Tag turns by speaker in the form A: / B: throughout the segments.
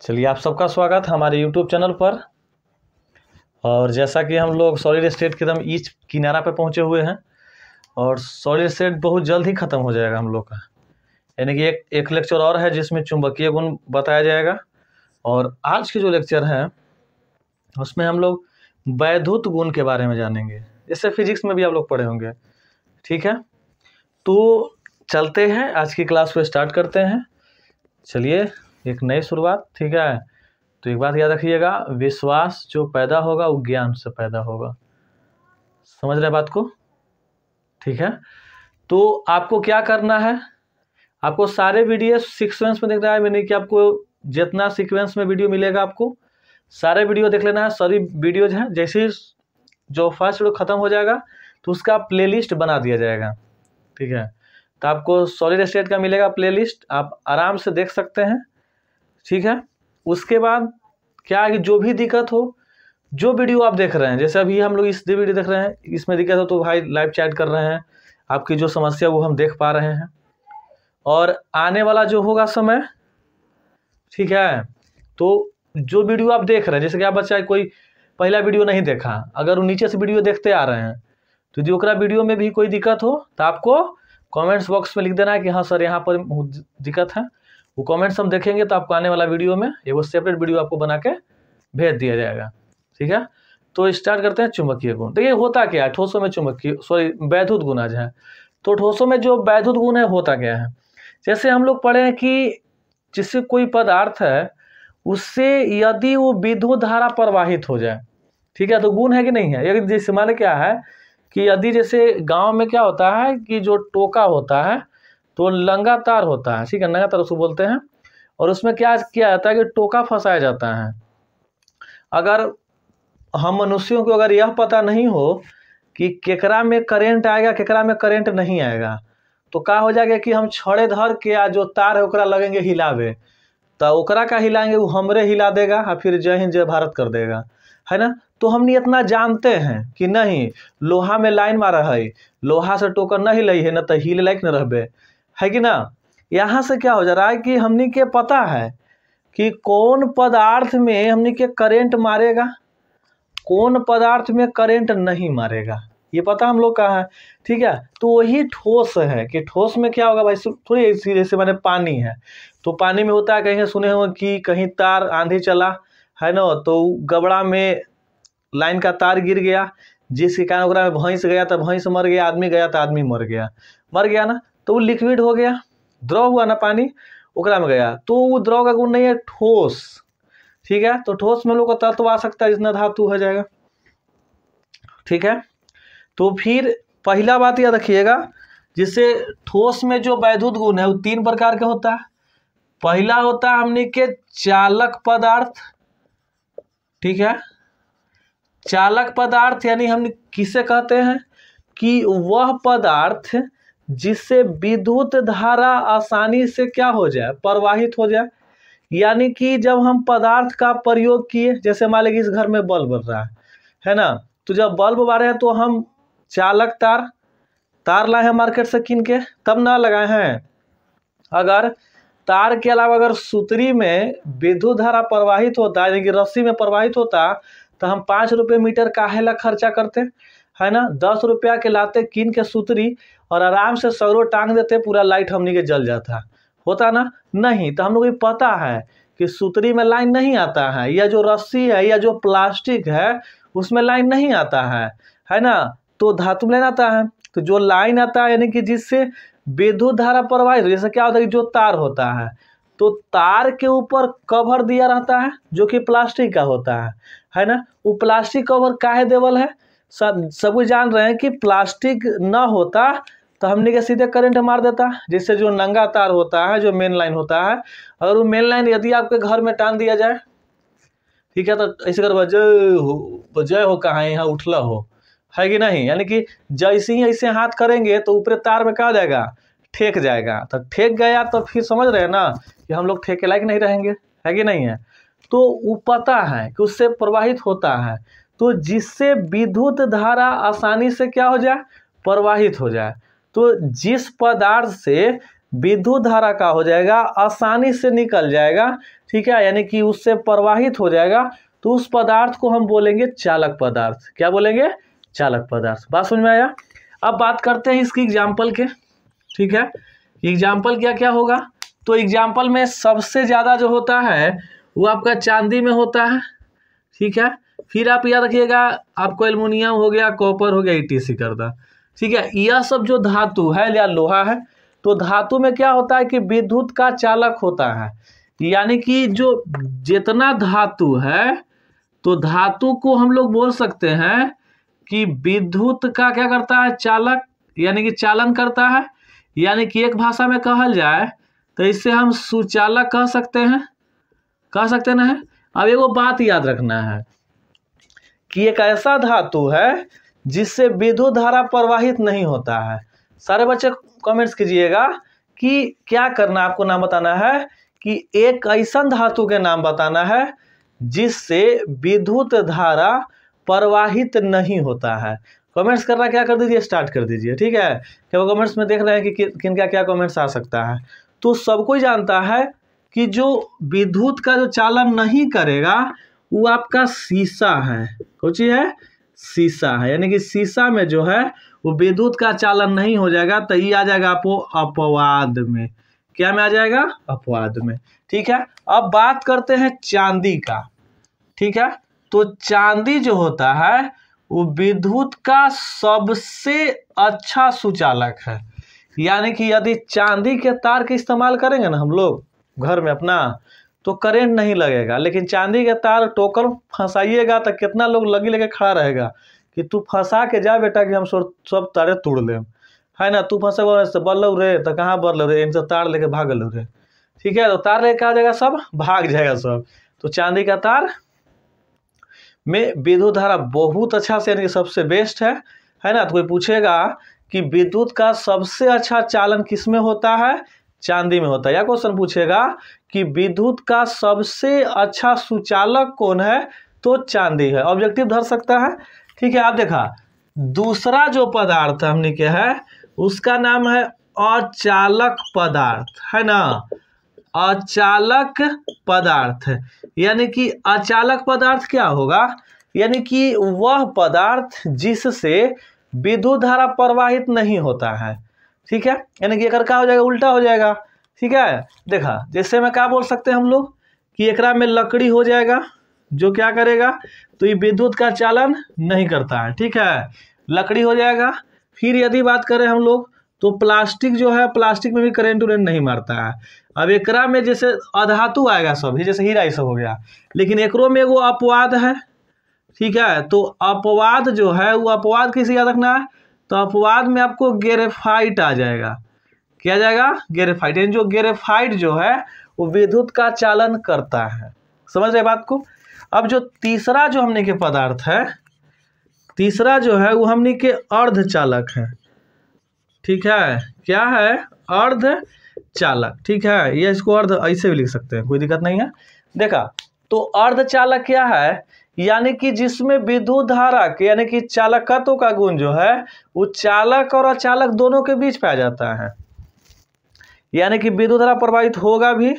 A: चलिए, आप सबका स्वागत हमारे YouTube चैनल पर। और जैसा कि हम लोग सॉलिड स्टेट के एकदम ईच किनारा पे पहुंचे हुए हैं और सॉलिड स्टेट बहुत जल्द ही ख़त्म हो जाएगा हम लोग का। यानी कि एक लेक्चर और है जिसमें चुंबकीय गुण बताया जाएगा। और आज के जो लेक्चर है उसमें हम लोग वैद्युत गुण के बारे में जानेंगे। इससे फिजिक्स में भी आप लोग पढ़े होंगे, ठीक है। तो चलते हैं, आज की क्लास को स्टार्ट करते हैं। चलिए, एक नई शुरुआत, ठीक है। तो एक बात याद रखिएगा, विश्वास जो पैदा होगा वो ज्ञान से पैदा होगा। समझ रहे बात को, ठीक है। तो आपको क्या करना है, आपको सारे वीडियो सीक्वेंस में देखना है। मैंने कि आपको जितना सीक्वेंस में वीडियो मिलेगा आपको सारे वीडियो देख लेना है। सारी वीडियोज हैं, जैसे ही जो फर्स्ट वीडियो ख़त्म हो जाएगा तो उसका प्लेलिस्ट बना दिया जाएगा, ठीक है। तो आपको सॉलिड स्टेट का मिलेगा प्लेलिस्ट, आप आराम से देख सकते हैं, ठीक है। उसके बाद क्या है कि जो भी दिक्कत हो, जो वीडियो आप देख रहे हैं, जैसे अभी हम लोग इस वीडियो देख रहे हैं, इसमें दिक्कत हो तो भाई लाइव चैट कर रहे हैं, आपकी जो समस्या वो हम देख पा रहे हैं। और आने वाला जो होगा समय, ठीक है, तो जो वीडियो आप देख रहे हैं, जैसे कि आप बच्चा कोई पहला वीडियो नहीं देखा, अगर वो नीचे से वीडियो देखते आ रहे हैं तो जो वीडियो में भी कोई दिक्कत हो तो आपको कमेंट्स बॉक्स में लिख देना है कि हाँ सर यहाँ पर दिक्कत है। वो कमेंट्स हम देखेंगे तो आपको आने वाला वीडियो में एक सेपरेट वीडियो आपको बना के भेज दिया जाएगा, ठीक है। तो स्टार्ट करते हैं चुंबकीय गुण। देखिए होता क्या है, ठोसों में वैद्युत गुण आज है। तो ठोसों में जो वैद्युत गुण है होता क्या है, जैसे हम लोग पढ़े हैं कि जिससे कोई पदार्थ है उससे यदि वो विद्युत धारा प्रवाहित हो जाए, ठीक है, तो गुण है कि नहीं है। यदि जैसे माने क्या है कि यदि जैसे गांव में क्या होता है कि जो टोका होता है तो नंगा तार होता है, ठीक है, नंगा तार उसको बोलते हैं। और उसमें क्या किया जाता है कि टोका फंसाया जाता है। अगर हम मनुष्यों को अगर यह पता नहीं हो कि केकरा में करंट आएगा केकरा में करंट नहीं आएगा, तो क्या हो जाएगा कि हम छड़े धर के आ जो तार है ओकरा लगेंगे हिलावे, तो ओकरा का हिलाएंगे वो हमरे हिला देगा और फिर जय हिंद जय भारत कर देगा, है ना। तो हमने इतना जानते हैं कि नहीं लोहा में लाइन मारा है, लोहा से टोकर नहीं लाई है, न तो हिले लाइक न रहबे, है कि ना। यहाँ से क्या हो जा रहा है कि हमने के पता है कि कौन पदार्थ में हमने के करंट मारेगा, कौन पदार्थ में करंट नहीं मारेगा, ये पता हम लोग का है, ठीक है। तो वही ठोस है कि ठोस में क्या होगा भाई, थोड़ी ऐसी जैसे मैंने पानी है, तो पानी में होता है, कहीं सुने हो कि कहीं तार आंधी चला है ना, तो गबड़ा में लाइन का तार गिर गया, जिसके कारण ओकरा में भैंस गया तो भैंस मर गया, आदमी गया तो आदमी मर गया ना, तो वो लिक्विड हो गया, द्रव हुआ ना पानी, ओकरा में गया, तो वो द्रव का गुण नहीं है ठोस, ठीक है। तो ठोस में लोग का तत्व आ सकता है जितना धातु हो जाएगा, ठीक है। तो फिर पहला बात याद रखिएगा, जिससे ठोस में जो वैद्युत गुण है वो 3 प्रकार के होता है। पहला होता है हमने के चालक पदार्थ, ठीक है। चालक पदार्थ यानी हम किसे कहते हैं कि वह पदार्थ जिससे विद्युत धारा आसानी से क्या हो जाए, प्रवाहित हो जाए। यानी कि जब हम पदार्थ का प्रयोग किए, जैसे मान लीजिए इस घर में बल्ब बन रहा है ना, तो जब बल्ब बारे हैं तो हम चालक तार लाए हैं मार्केट से किन के, तब ना लगाए हैं। अगर तार के अलावा अगर सूत्री में विद्युत धारा प्रवाहित होता यानी कि रस्सी में प्रवाहित होता तो हम 5 रुपये मीटर काहे ला खर्चा करते, है ना। 10 रुपया के लाते किन के सूत्री और आराम से सौरों टांग देते, पूरा लाइट हमनी के जल जाता, होता ना। नहीं, तो हम लोग को पता है कि सूत्री में लाइन नहीं आता है, या जो रस्सी है या जो प्लास्टिक है उसमें लाइन नहीं आता है ना। तो धातु में लाइन आता है, तो जो लाइन आता है यानी कि जिससे विद्युत धारा प्रवाहित, जैसे क्या होता है कि जो तार होता है तो तार के ऊपर कवर दिया रहता है जो कि प्लास्टिक का होता है ना। वो प्लास्टिक कवर काहे देवल है, सब जान रहे हैं कि प्लास्टिक ना होता तो हमने के सीधे करंट मार देता, जिससे जो नंगा तार होता है जो मेन लाइन होता है, अगर वो मेन लाइन यदि आपके घर में टांग दिया जाए, ठीक है, तो ऐसे कर जय हो कहाँ यहाँ उठला हो, है कि नहीं। यानी कि जैसे ही ऐसे हाथ करेंगे तो ऊपर तार में क्या हो जाएगा, ठेक जाएगा। तो ठेक गया तो फिर समझ रहे हैं ना कि हम लोग ठेके लायक नहीं रहेंगे, है कि नहीं है। तो वो पता है कि उससे प्रवाहित होता है, तो जिससे विद्युत धारा आसानी से क्या हो जाए, प्रवाहित हो जाए। तो जिस पदार्थ से विद्युत धारा का हो जाएगा, आसानी से निकल जाएगा, ठीक है, यानी कि उससे प्रवाहित हो जाएगा, तो उस पदार्थ को हम बोलेंगे चालक पदार्थ। क्या बोलेंगे? चालक पदार्थ। बात समझ में आया? अब बात करते हैं इसकी एग्जाम्पल के, ठीक है। एग्जाम्पल क्या क्या होगा? तो एग्जाम्पल में सबसे ज़्यादा जो होता है वो आपका चांदी में होता है, ठीक है। फिर आप याद रखिएगा, आपको एल्युमिनियम हो गया, कॉपर हो गया, ETC करता, ठीक है। यह सब जो धातु है या लोहा है, तो धातु में क्या होता है कि विद्युत का चालक होता है, यानी कि जो जितना धातु है, तो धातु को हम लोग बोल सकते हैं कि विद्युत का क्या करता है? चालक, यानी कि चालन करता है। यानी कि एक भाषा में कहल जाए तो इससे हम सुचालक कह सकते हैं, कह सकते ना है। अब एगो बात याद रखना है कि एक ऐसा धातु है जिससे विद्युत धारा प्रवाहित नहीं होता है। सारे बच्चे कमेंट्स कीजिएगा कि क्या करना, आपको नाम बताना है कि एक ऐसा धातु के नाम बताना है जिससे विद्युत धारा प्रवाहित नहीं होता है। कमेंट्स करना क्या कर दीजिए, स्टार्ट कर दीजिए, ठीक है। क्या वो कमेंट्स में देख रहे हैं कि किन क्या क्या कमेंट्स आ सकता है। तो सबको जानता है कि जो विद्युत का जो चालन नहीं करेगा वो आपका शीशा है। कौन चीज है? शीशा है। यानी कि शीशा में जो है वो विद्युत का चालन नहीं हो जाएगा, तो ये आ जाएगा आपको अपवाद में। क्या में आ जाएगा? अपवाद में, ठीक है। अब बात करते हैं चांदी का, ठीक है। तो चांदी जो होता है वो विद्युत का सबसे अच्छा सुचालक है। यानी कि यदि चांदी के तार के इस्तेमाल करेंगे ना हम लोग घर में अपना, तो करंट नहीं लगेगा। लेकिन चांदी के तार टोकर फंसाइएगा तो कितना लोग लगी लेके खड़ा रहेगा कि तू फंसा के जा बेटा कि हम सब तारे तोड़ ले, है ना। तू फंसे बल्लू रे तो कहाँ बल्लू रे, इनसे तार लेके भागल रे, ठीक है। तो तार लेके आ जाएगा, सब भाग जाएगा सब। तो चांदी का तार में विद्युत धारा बहुत अच्छा से, यानी सबसे बेस्ट है ना। तो कोई पूछेगा कि विद्युत का सबसे अच्छा चालन किस में होता है? चांदी में होता है। या क्वेश्चन पूछेगा कि विद्युत का सबसे अच्छा सुचालक कौन है? तो चांदी है। ऑब्जेक्टिव धर सकता है, ठीक है। आप देखा दूसरा जो पदार्थ हमने क्या है उसका नाम है अचालक पदार्थ, है ना। अचालक पदार्थ, यानी कि अचालक पदार्थ क्या होगा? यानी कि वह पदार्थ जिससे विद्युत धारा प्रवाहित नहीं होता है, ठीक है। यानी कि एक क्या हो जाएगा? उल्टा हो जाएगा, ठीक है। देखा जैसे में क्या बोल सकते हैं हम लोग कि एकरा में लकड़ी हो जाएगा, जो क्या करेगा? तो ये विद्युत का चालन नहीं करता है, ठीक है। लकड़ी हो जाएगा। फिर यदि बात करें हम लोग तो प्लास्टिक जो है, प्लास्टिक में भी करंट उरेंट नहीं मारता है। अब एकरा में जैसे अधातु आएगा सब, जैसे हीरा ये सब हो गया, लेकिन एकरो में वो अपवाद है, ठीक है। तो अपवाद जो है वो अपवाद किसे याद रखना है? तो अपवाद में आपको ग्रेफाइट आ जाएगा। क्या जाएगा? ग्रेफाइट। यानी जो ग्रेफाइट जो है वो विद्युत का चालन करता है। समझ रहे बात को? अब जो तीसरा जो हमने के पदार्थ है, तीसरा जो है वो हमने के अर्धचालक है, ठीक है। क्या है? अर्धचालक, ठीक है। ये इसको अर्ध ऐसे भी लिख सकते हैं, कोई दिक्कत नहीं है। देखा तो अर्धचालक क्या है? यानी कि जिसमें विद्युत धारा के, यानी कि चालकत्व का गुण जो है वो चालक और अचालक दोनों के बीच पाया जाता है। यानी कि विद्युत धारा प्रवाहित होगा भी,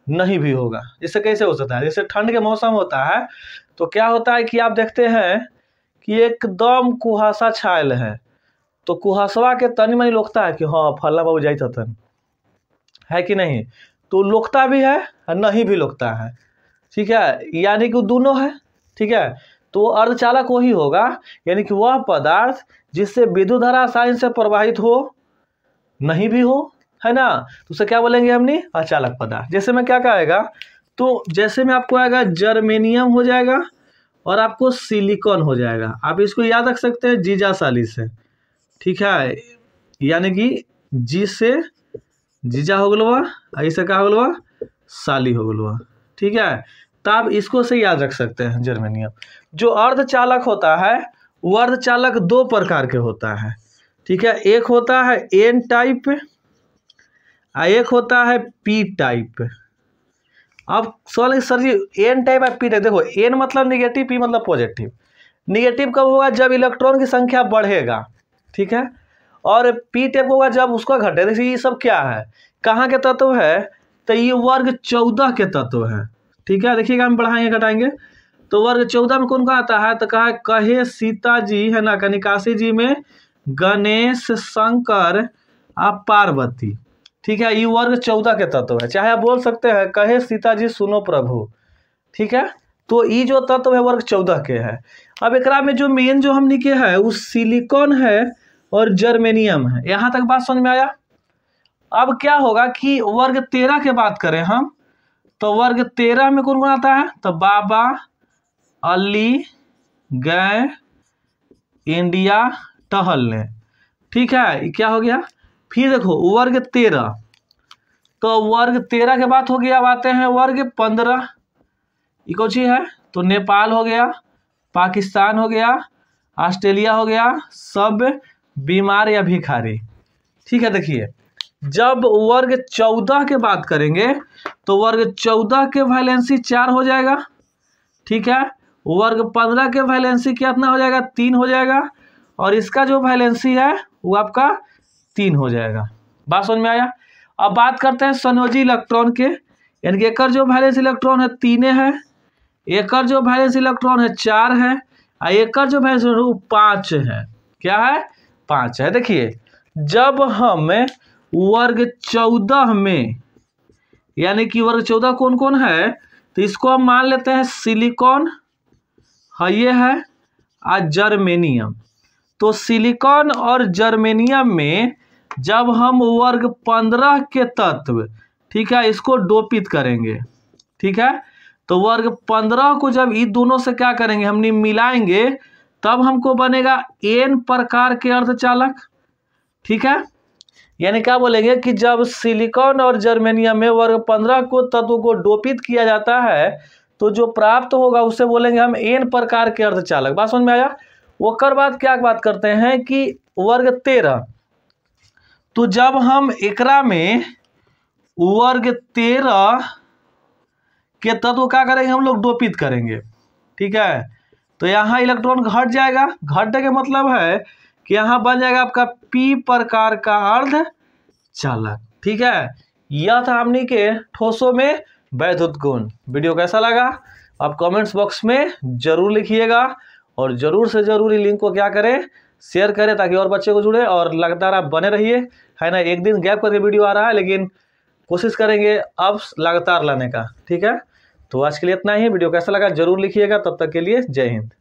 A: नहीं भी होगा। इससे कैसे हो सकता है? जैसे ठंड के मौसम होता है तो क्या होता है कि आप देखते हैं कि एकदम कुहासा छायल है, तो कुहासवा के तनी मनी लोकता है कि हाँ फल्ला बाबू जाइत हतन, है कि नहीं। तो लोकता भी है और नहीं भी लोकता है, ठीक है। यानी कि दोनों है, ठीक है। तो अर्धचालक वही होगा, यानी कि वह पदार्थ जिससे विद्युत धारा आसानी से प्रवाहित हो, नहीं भी हो, है ना। तो उसे क्या बोलेंगे हमने? अचालक पदार्थ। जैसे में क्या कहेगा? तो जैसे में आपको आएगा जर्मेनियम हो जाएगा और आपको सिलिकॉन हो जाएगा। आप इसको याद रख सकते हैं जीजा साली से, ठीक है। यानी कि जी से जीजा हो गलवा, ऐसे क्या हो गलवा? साली हो गलवा, ठीक है। तो आप इसको से याद रख सकते हैं जर्मेनियम। जो अर्धचालक होता है वो अर्धचालक दो प्रकार के होता है, ठीक है। एक होता है एन टाइप और एक होता है पी टाइप। अब सर जी एन टाइप और पी टाइप, देखो एन मतलब निगेटिव, पी मतलब पॉजिटिव। निगेटिव कब होगा? जब इलेक्ट्रॉन की संख्या बढ़ेगा, ठीक है। और पी टाइप होगा जब उसका घटे। देखिए ये सब क्या है, कहाँ के तत्व है, तो ये वर्ग 14 के तत्व है। ठीक है, देखिएगा हम बढ़ाएंगे घटाएंगे तो वर्ग 14 में कौन कौन आता है, तो कहा कहे सीता जी है ना, कनिकासी जी में गणेश शंकर आप पार्वती। ठीक है, ये वर्ग 14 के तत्व है। चाहे आप बोल सकते हैं कहे सीता जी सुनो प्रभु। ठीक है, तो ये जो तत्व है वर्ग 14 के है। अब एकरा में जो मेन जो हमने के है वो सिलिकॉन है और जर्मेनियम है। यहाँ तक बात समझ में आया। अब क्या होगा कि वर्ग 13 के बात करें हम, तो वर्ग 13 में कौन कौन आता है, तो बाबा, अली, गए, इंडिया, टहलने। ठीक है, क्या हो गया। फिर देखो वर्ग 13, तो वर्ग 13 के बाद हो गया, अब आते हैं वर्ग 15। ये कौन सी है, तो नेपाल हो गया, पाकिस्तान हो गया, ऑस्ट्रेलिया हो गया, सब बीमार या भिखारी। ठीक है, देखिए जब वर्ग 14 के बात करेंगे तो वर्ग 14 के वैलेंसी 4 हो जाएगा। ठीक है, वर्ग 15 के वैलेंसी कितना हो जाएगा, 3 हो जाएगा, और इसका जो वैलेंसी है वो आपका 3 हो जाएगा। बात समझ में आया। अब बात करते हैं संयोजी इलेक्ट्रॉन के, यानी कि एक जो वैलेंस इलेक्ट्रॉन है 3 है, एक जो वैलेंस इलेक्ट्रॉन है 4 है, और एक जो वैलेंस इलेक्ट्रॉन 5 है। क्या है, 5 है। देखिए जब हम वर्ग 14 में, यानी कि वर्ग 14 कौन कौन है, तो इसको हम मान लेते हैं सिलिकॉन है, ये है, और जर्मेनियम। तो सिलिकॉन और जर्मेनियम में जब हम वर्ग 15 के तत्व, ठीक है, इसको डोपित करेंगे। ठीक है, तो वर्ग 15 को जब इन दोनों से क्या करेंगे, हमने मिलाएंगे, तब हमको बनेगा एन प्रकार के अर्धचालक। ठीक है, यानी क्या बोलेंगे कि जब सिलिकॉन और जर्मेनियम में वर्ग 15 को तत्व को डोपित किया जाता है तो जो प्राप्त होगा उसे बोलेंगे हम एन प्रकार के अर्धचालक। बात समझ में आया। ओकर बाद क्या बात करते हैं कि वर्ग 13, तो जब हम एकरा में वर्ग 13 के तत्व क्या करेंगे, हम लोग डोपित करेंगे। ठीक है, तो यहाँ इलेक्ट्रॉन घट जाएगा। घटने के मतलब है कि यहाँ बन जाएगा आपका पी प्रकार का अर्धचालक। ठीक है, यह था हमने के ठोसों में वैद्युत गुण। वीडियो कैसा लगा आप कमेंट्स बॉक्स में जरूर लिखिएगा, और जरूर से जरूर लिंक को क्या करें, शेयर करें, ताकि और बच्चे को जुड़े, और लगातार आप बने रहिए। है ना, एक दिन गैप करके वीडियो आ रहा है, लेकिन कोशिश करेंगे अब लगातार लाने का। ठीक है, तो आज के लिए इतना ही। वीडियो कैसा लगा जरूर लिखिएगा। तब तक के लिए जय हिंद।